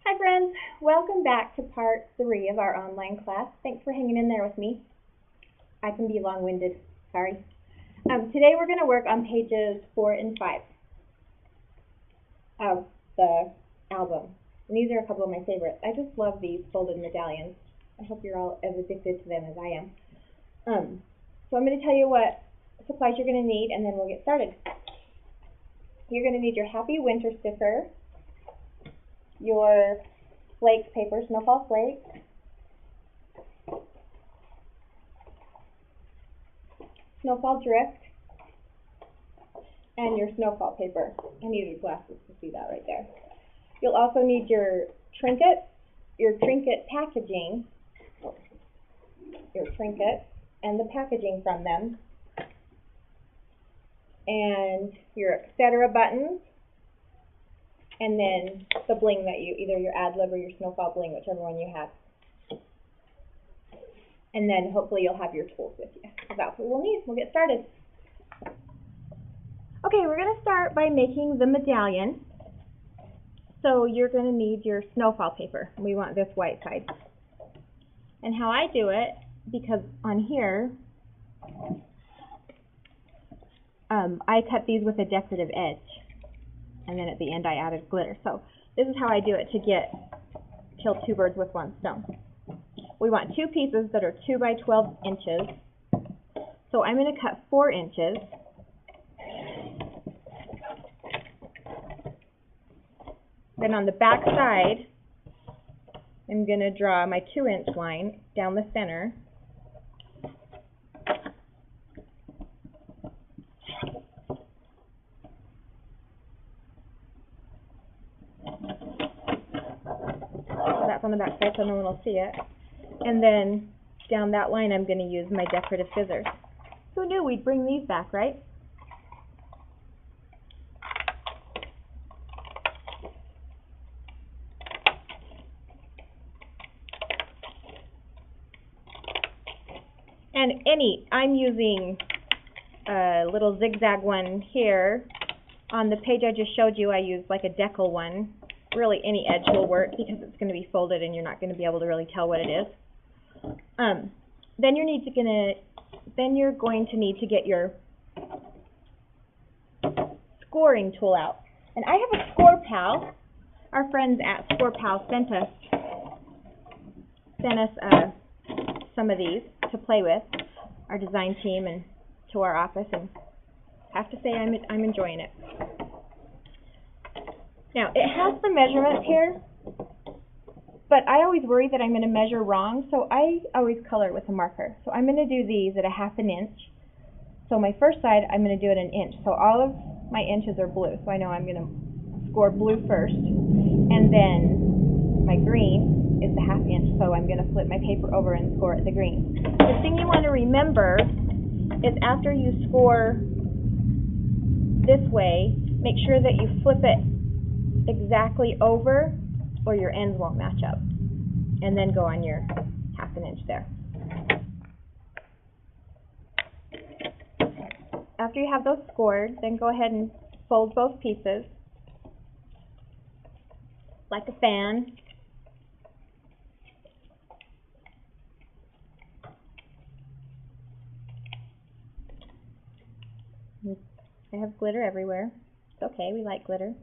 Hi friends, welcome back to part 3 of our online class. Thanks for hanging in there with me. I can be long-winded, sorry. Today we're going to work on pages 4 and 5 of the album. And these are a couple of my favorites. I just love these folded medallions. I hope you're all as addicted to them as I am. So I'm going to tell you what supplies you're going to need and then we'll get started. You're going to need your Happy Winter sticker, your flake paper, Snowfall flake, Snowfall drift, and your Snowfall paper. I needed glasses to see that right there. You'll also need your trinket packaging, and the packaging from them, and your etc. buttons, and then the bling that either your ad lib or your Snowfall bling, whichever one you have. And then hopefully you'll have your tools with you. So that's what we'll need. We'll get started. Okay, we're going to start by making the medallion. So you're going to need your Snowfall paper. We want this white side. And how I do it, because on here, I cut these with a decorative edge. And then at the end I added glitter. So this is how I do it to kill two birds with one stone. We want two pieces that are 2 by 12 inches. So I'm going to cut 4 inches. Then on the back side, I'm going to draw my 2-inch line down the center. On the back side so no one will see it. And then down that line I'm going to use my decorative scissors. Who knew we'd bring these back, right? And I'm using a little zigzag one here. On the page I just showed you I used like a decal one. Really any edge will work because it's going to be folded and you're not going to be able to really tell what it is. Then you're going to need to get your scoring tool out. And I have a Score Pal. Our friends at Score Pal sent us some of these to play with, our design team, and to our office, and I have to say I'm enjoying it. Now, it has the measurements here, but I always worry that I'm going to measure wrong, so I always color with a marker. So I'm going to do these at a 1/2 inch. So my first side, I'm going to do it 1 inch. So all of my inches are blue, so I know I'm going to score blue first. And then my green is the 1/2 inch, so I'm going to flip my paper over and score at the green. The thing you want to remember is after you score this way, make sure that you flip it exactly over or your ends won't match up, and then go on your 1/2 inch there. After you have those scored, then go ahead and fold both pieces like a fan. I have glitter everywhere. It's okay, we like glitter.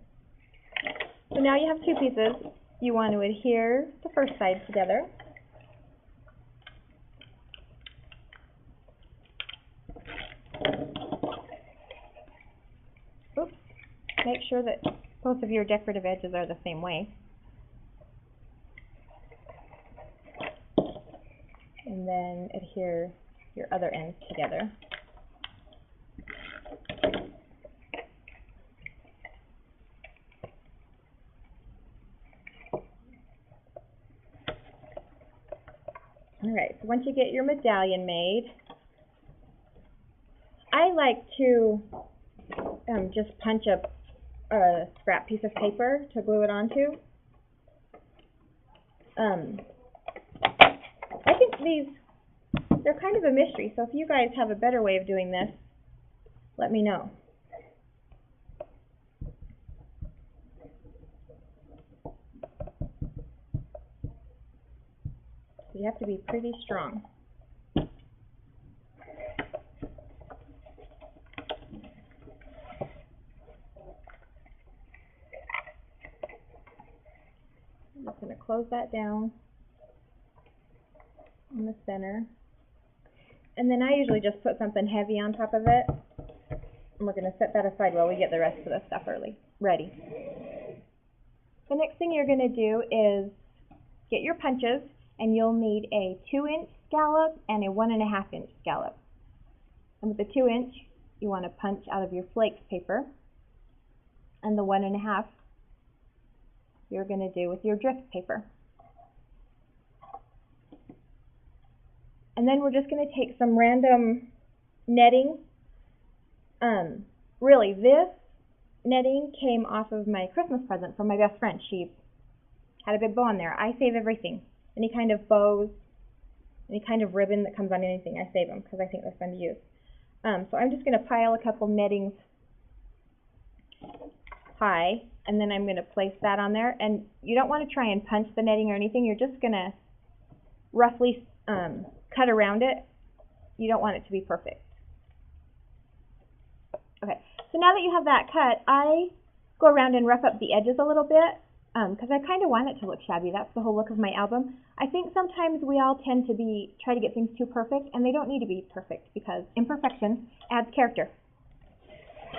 So now you have 2 pieces. You want to adhere the first side together. Oops. Make sure that both of your decorative edges are the same way. And then adhere your other ends together. Alright, so once you get your medallion made, I like to just punch up a scrap piece of paper to glue it onto. I think they're kind of a mystery, so if you guys have a better way of doing this, let me know. You have to be pretty strong. I'm just going to close that down in the center. And then I usually just put something heavy on top of it. And we're going to set that aside while we get the rest of the stuff ready. The next thing you're going to do is get your punches, and you'll need a 2-inch scallop and a 1.5-inch scallop. And with the 2-inch, you want to punch out of your flakes paper. And the 1.5 you're going to do with your drift paper. And then we're just going to take some random netting. Really, this netting came off of my Christmas present from my best friend. She had a big bow on there. I save everything. Any kind of bows, any kind of ribbon that comes on anything, I save them because I think they're fun to use. So I'm just going to pile a couple nettings high, and then I'm going to place that on there. And you don't want to try and punch the netting or anything. You're just going to roughly cut around it. You don't want it to be perfect. Okay, so now that you have that cut, I go around and rough up the edges a little bit because I kind of want it to look shabby. That's the whole look of my album. I think sometimes we all tend to try to get things too perfect, and they don't need to be perfect because imperfection adds character.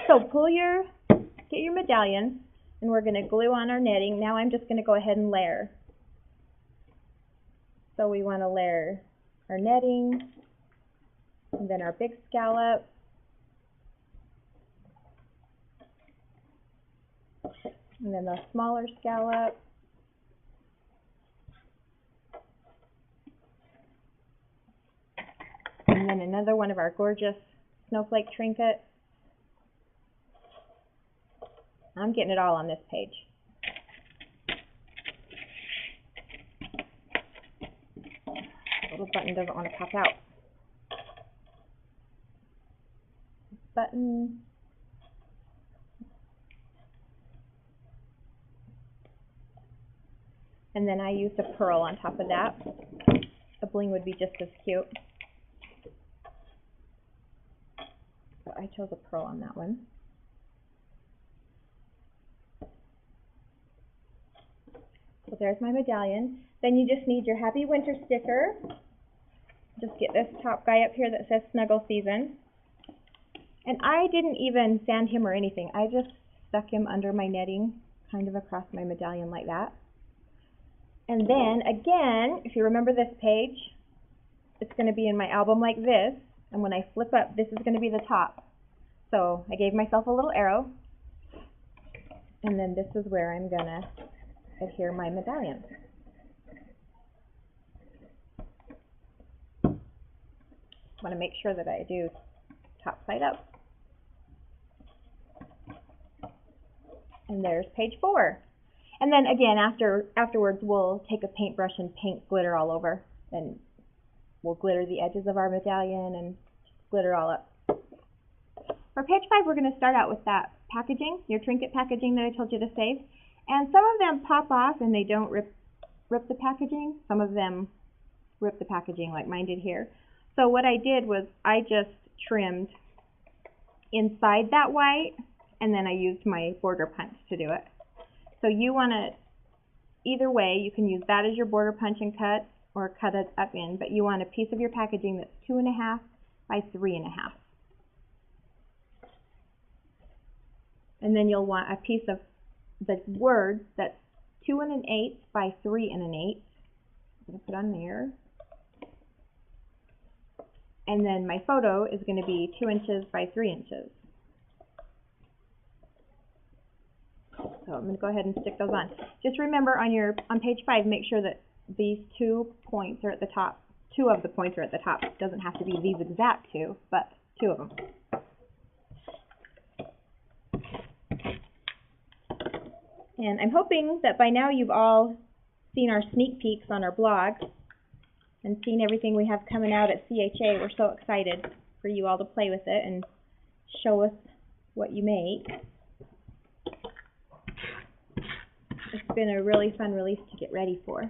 So get your medallion, and we're going to glue on our netting. Now I'm just going to go ahead and layer. So we want to layer our netting, and then our big scallop, and then the smaller scallop, and then another one of our gorgeous snowflake trinkets. I'm getting it all on this page. The little button doesn't want to pop out. Button. And then I used a pearl on top of that. A bling would be just as cute. So I chose a pearl on that one. So there's my medallion. Then you just need your Happy Winter sticker. Just get this top guy up here that says Snuggle Season. And I didn't even sand him or anything. I just stuck him under my netting, kind of across my medallion like that. And then, again, if you remember this page, it's going to be in my album like this. And when I flip up, this is going to be the top. So I gave myself a little arrow. And then this is where I'm going to adhere my medallion. I want to make sure that I do top side up. And there's page 4. And then again, afterwards, we'll take a paintbrush and paint glitter all over. And we'll glitter the edges of our medallion and glitter all up. For page 5, we're going to start out with that packaging, your trinket packaging that I told you to save. And some of them pop off and they don't rip the packaging. Some of them rip the packaging like mine did here. So what I did was I just trimmed inside that white, and then I used my border punch to do it. So you want to, either way, you can use that as your border punch and cut, or cut it up in, but you want a piece of your packaging that's 2.5 by 3.5. And then you'll want a piece of the words that's 2 1/8 by 3 1/8. I'm going to put on there. And then my photo is going to be 2 inches by 3 inches. So I'm going to go ahead and stick those on. Just remember on page 5, make sure that these 2 points are at the top. 2 of the points are at the top. It doesn't have to be these exact 2, but 2 of them. And I'm hoping that by now you've all seen our sneak peeks on our blog and seen everything we have coming out at CHA. We're so excited for you all to play with it and show us what you make. It's been a really fun release to get ready for.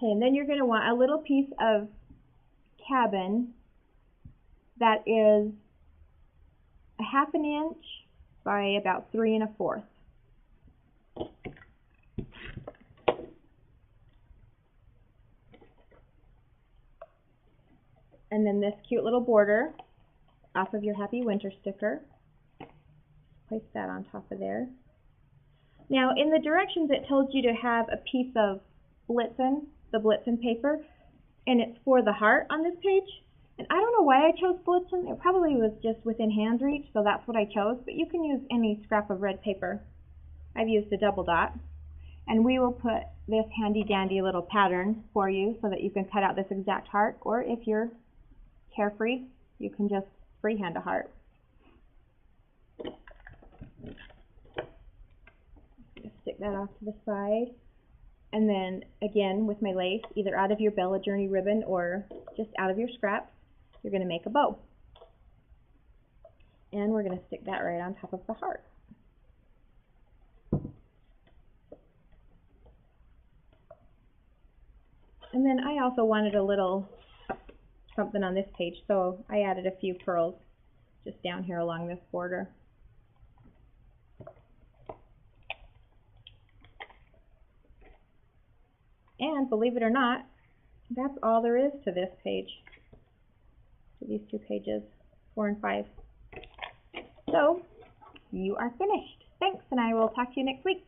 Okay, and then you're going to want a little piece of cabin that is 1/2 inch by about 3 1/4. And then this cute little border off of your Happy Winter sticker. Place that on top of there. Now in the directions it tells you to have a piece of Blitzen, the Blitzen paper, and it's for the heart on this page. And I don't know why I chose Blitzen. It probably was just within hand reach, so that's what I chose. But you can use any scrap of red paper. I've used a double dot. And we will put this handy dandy little pattern for you so that you can cut out this exact heart. Or if you're carefree, you can just freehand a heart. Just stick that off to the side. And then again with my lace, either out of your Bella Journey ribbon or just out of your scraps, you're going to make a bow. And we're going to stick that right on top of the heart. And then I also wanted a little something on this page, so I added a few pearls just down here along this border. And believe it or not, that's all there is to this page, to these 2 pages, 4 and 5. So, you are finished. Thanks, and I will talk to you next week.